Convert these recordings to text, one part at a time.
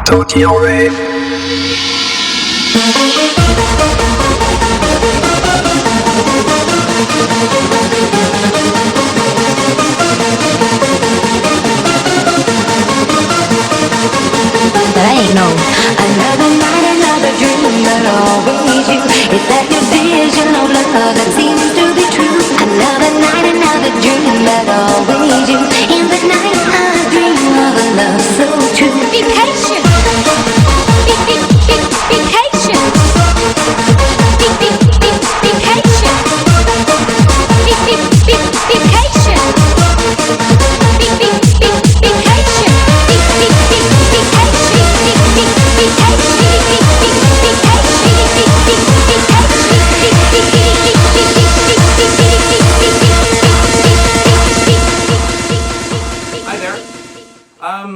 Tokyo Rave. But I ain't no another night, another dream, but always you. Is that your vision of love that seems to be true? Another night, another dream, but always you. In the night, I dream of a love so true. Be patient. Be patient. Be patient. Be patient. Hi there.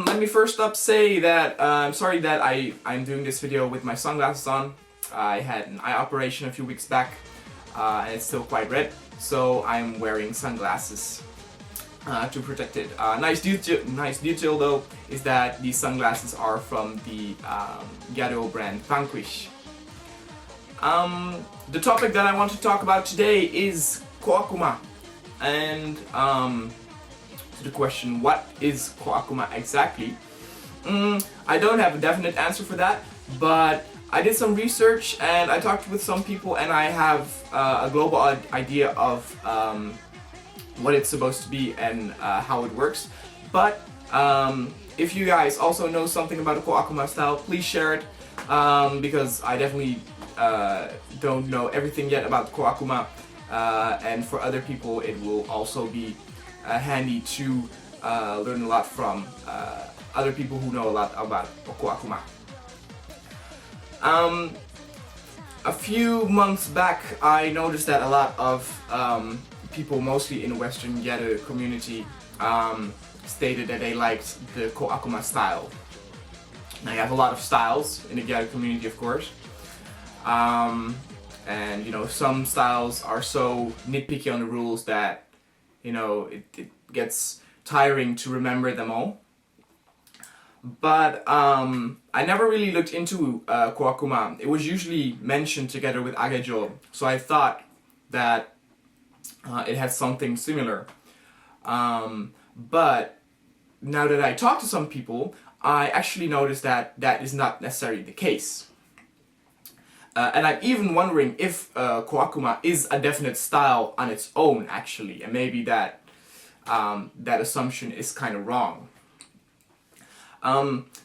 Let me first up say that I'm sorry that I'm doing this video with my sunglasses on. I had an eye operation a few weeks back and it's still quite red, so I'm wearing sunglasses to protect it. Nice detail though is that these sunglasses are from the Gyaru0 brand Vanquish. The topic that I want to talk about today is Koakuma, and to the question, what is Koakuma exactly? I don't have a definite answer for that, but I did some research and I talked with some people and I have a global idea of what it's supposed to be and how it works. But if you guys also know something about the Koakuma style, please share it, because I definitely don't know everything yet about Koakuma, and for other people it will also be handy to learn a lot from other people who know a lot about Koakuma. A few months back I noticed that a lot of people, mostly in the Western Gyaru community, stated that they liked the Koakuma style. Now you have a lot of styles in the Gyaru community, of course, and you know, some styles are so nitpicky on the rules that, you know, it gets tiring to remember them all. But I never really looked into Koakuma. It was usually mentioned together with Ageha, so I thought that it had something similar. But now that I talked to some people, I actually noticed that that is not necessarily the case. And I'm even wondering if Koakuma is a definite style on its own, actually, and maybe that that assumption is kind of wrong.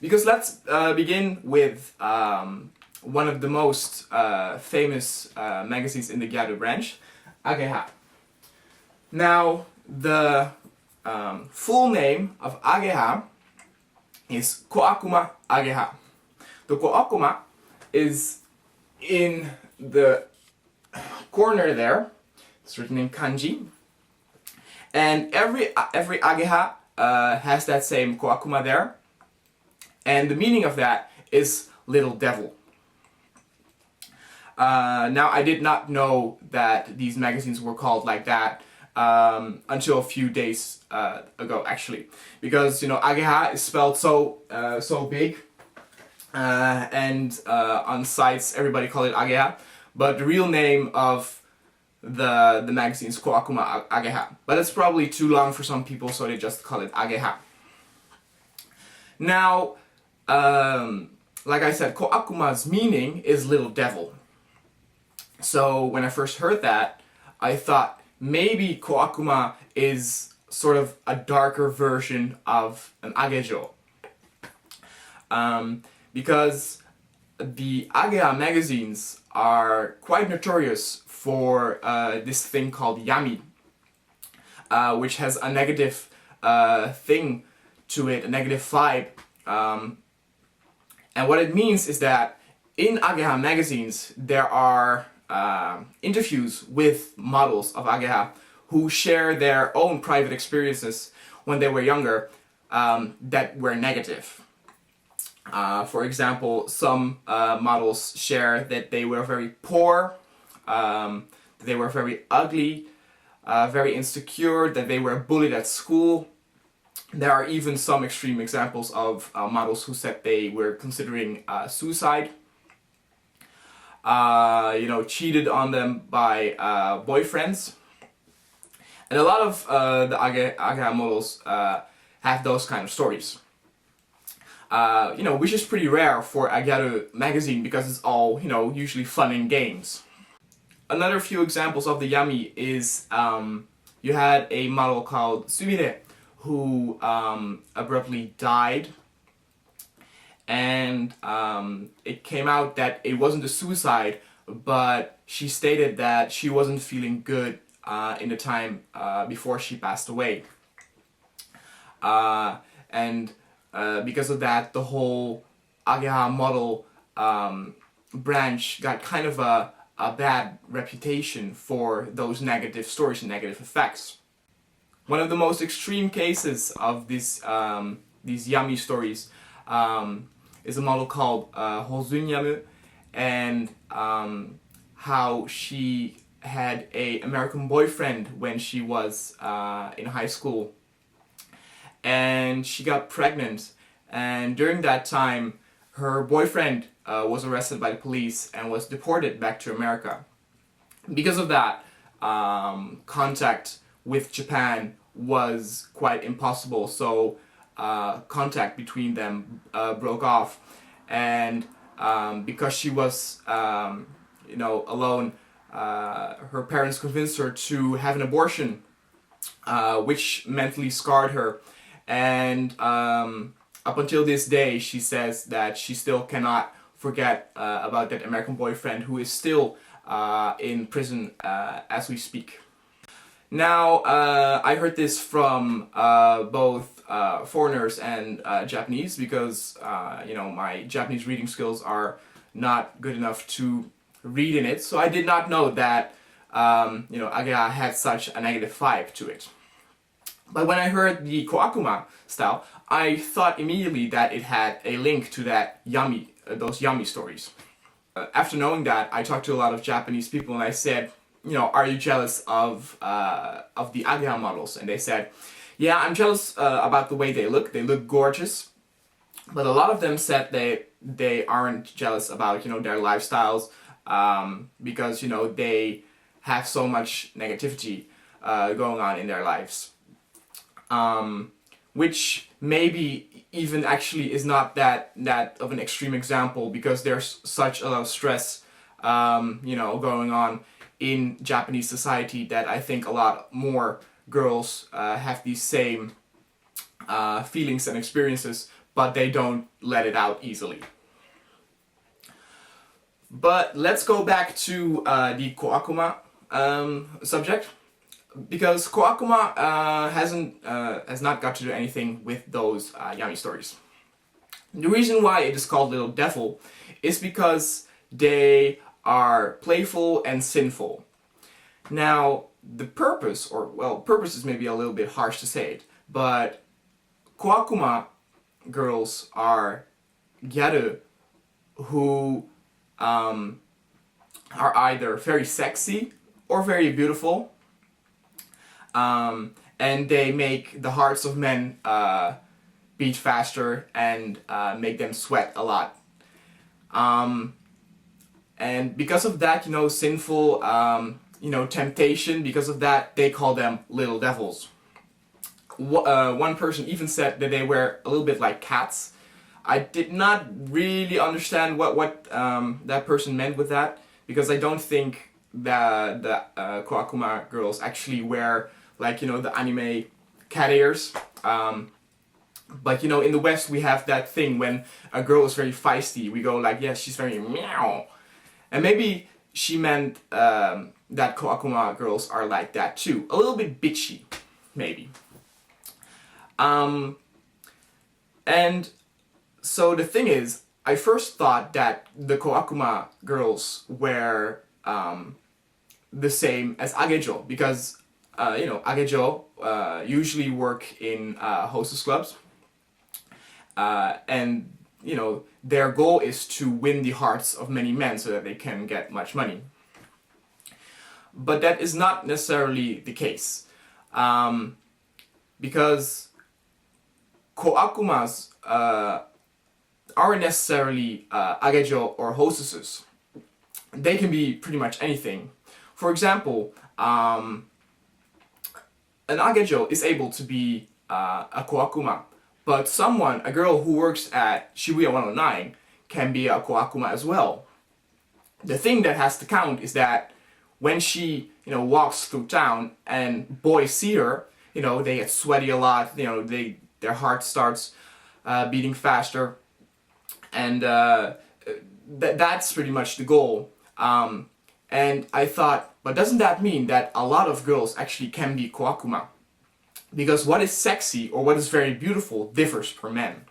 Because let's begin with one of the most famous magazines in the Gyaru branch, Ageha. Now, the full name of Ageha is Koakuma Ageha. The Koakuma is in the corner there. It's written in kanji. And every Ageha has that same Koakuma there. And the meaning of that is little devil. Now, I did not know that these magazines were called like that until a few days ago, actually, because, you know, Ageha is spelled so big, and on sites everybody call it Ageha, but the real name of the magazine is Koakuma Ageha. But it's probably too long for some people, so they just call it Ageha. Now, like I said, Koakuma's meaning is little devil. So when I first heard that, I thought maybe Koakuma is sort of a darker version of an Ageha. Because the Ageha magazines are quite notorious for this thing called yami, which has a negative thing to it, a negative vibe. And what it means is that in Ageha magazines there are interviews with models of Ageha who share their own private experiences when they were younger that were negative. For example, some models share that they were very poor, that they were very ugly, very insecure, that they were bullied at school, There are even some extreme examples of models who said they were considering suicide. Cheated on them by boyfriends. And a lot of the Ageha models have those kind of stories. Which is pretty rare for a Gyaru magazine because it's all, usually fun and games. Another few examples of the yami is you had a model called Sumire who abruptly died, and it came out that it wasn't a suicide, but she stated that she wasn't feeling good in the time before she passed away. And because of that, the whole Ageha model branch got kind of a bad reputation for those negative stories and negative effects. One of the most extreme cases of these yummy stories is a model called Hozunyamu, and how she had a American boyfriend when she was in high school, and she got pregnant, and during that time her boyfriend was arrested by the police and was deported back to America. Because of that, contact with Japan was quite impossible, so contact between them broke off, and because she was alone, her parents convinced her to have an abortion, which mentally scarred her, and up until this day she says that she still cannot forget about that American boyfriend, who is still in prison as we speak. Now, I heard this from both foreigners and Japanese, because my Japanese reading skills are not good enough to read in it, so I did not know that Ageha had such a negative vibe to it. But when I heard the Koakuma style, I thought immediately that it had a link to that those yummy stories. After knowing that, I talked to a lot of Japanese people and I said, are you jealous of the Ageha models? And they said, yeah, I'm jealous about the way they look. They look gorgeous. But a lot of them said they aren't jealous about their lifestyles, because they have so much negativity going on in their lives. Which maybe even actually is not that of an extreme example, because there's such a lot of stress going on in Japanese society, that I think a lot more girls have these same feelings and experiences, but they don't let it out easily. But let's go back to the Koakuma subject, because Koakuma has not got to do anything with those yummy stories. The reason why it is called Little Devil is because they are playful and sinful. Now, the purpose, purpose is maybe a little bit harsh to say it, but Koakuma girls are Gyaru who are either very sexy or very beautiful, and they make the hearts of men beat faster and make them sweat a lot. And because of that, sinful, temptation, because of that, they call them little devils. One person even said that they were a little bit like cats. I did not really understand what that person meant with that, because I don't think that the Koakuma girls actually wear the anime cat ears. But in the West we have that thing when a girl is very feisty, we go like, yes, she's very meow. And maybe she meant that Koakuma girls are like that too. A little bit bitchy, maybe. And so the thing is, I first thought that the Koakuma girls were the same as Agejo, because Agejo usually work in hostess clubs, and their goal is to win the hearts of many men so that they can get much money. But that is not necessarily the case, because Koakumas aren't necessarily agejo or hostesses. They can be pretty much anything. For example, an agejo is able to be a koakuma, but a girl who works at Shibuya 109, can be a koakuma as well. The thing that has to count is that when she, walks through town and boys see her, they get sweaty a lot. Their heart starts beating faster, and that's pretty much the goal. And I thought, but doesn't that mean that a lot of girls actually can be koakuma? Because what is sexy or what is very beautiful differs per man.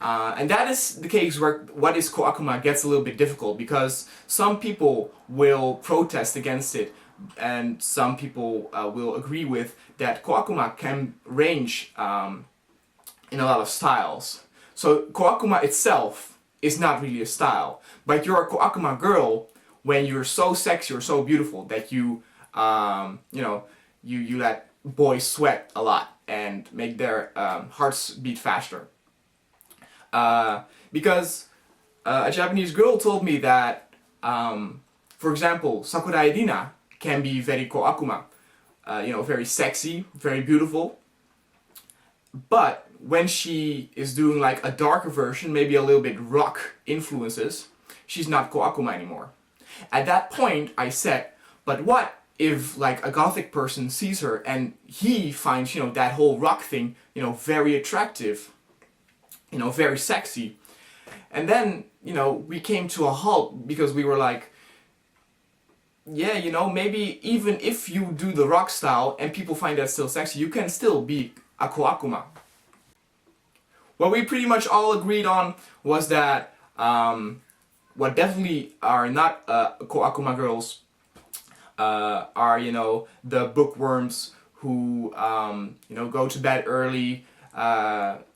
And that is the case where what is koakuma gets a little bit difficult, because some people will protest against it, and some people will agree with that koakuma can range in a lot of styles. So koakuma itself is not really a style, but you're a koakuma girl when you're so sexy or so beautiful that you let boys sweat a lot and make their hearts beat faster. Because a Japanese girl told me that, for example, Sakurai Rina can be very koakuma, very sexy, very beautiful. But when she is doing like a darker version, maybe a little bit rock influences, she's not koakuma anymore. At that point, I said, but what if like a gothic person sees her and he finds, that whole rock thing, very attractive, very sexy. And then, we came to a halt because we were like, yeah, maybe even if you do the rock style and people find that still sexy, you can still be a koakuma. What we pretty much all agreed on was that what definitely are not koakuma girls are, the bookworms who, go to bed early,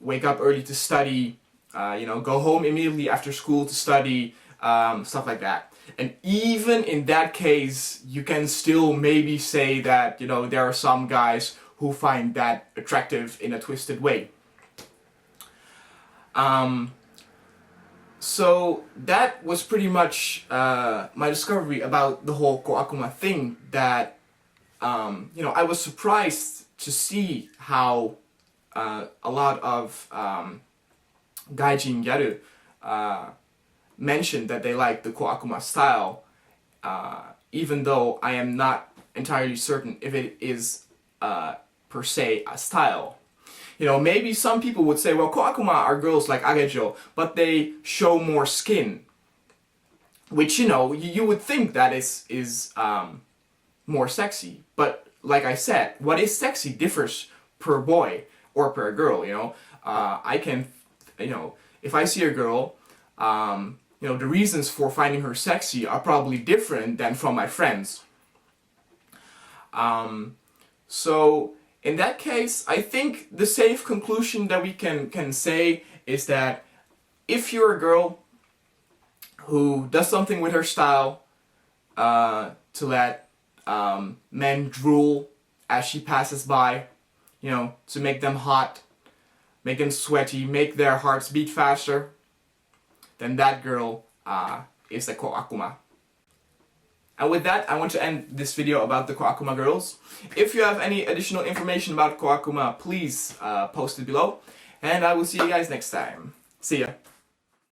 wake up early to study, go home immediately after school to study, stuff like that. And even in that case, you can still maybe say that, there are some guys who find that attractive in a twisted way. So that was pretty much my discovery about the whole koakuma thing, that, I was surprised to see how a lot of gaijin gyaru mentioned that they like the koakuma style, even though I am not entirely certain if it is per se a style. Maybe some people would say, well, koakuma are girls like agejo, but they show more skin. Which, you would think that is more sexy. But like I said, what is sexy differs per boy or per girl, I can, if I see a girl, the reasons for finding her sexy are probably different than from my friends. So in that case, I think the safe conclusion that we can say is that if you're a girl who does something with her style to let men drool as she passes by, to make them hot, make them sweaty, make their hearts beat faster, then that girl is a koakuma. And with that, I want to end this video about the koakuma girls. If you have any additional information about koakuma, please post it below. And I will see you guys next time. See ya.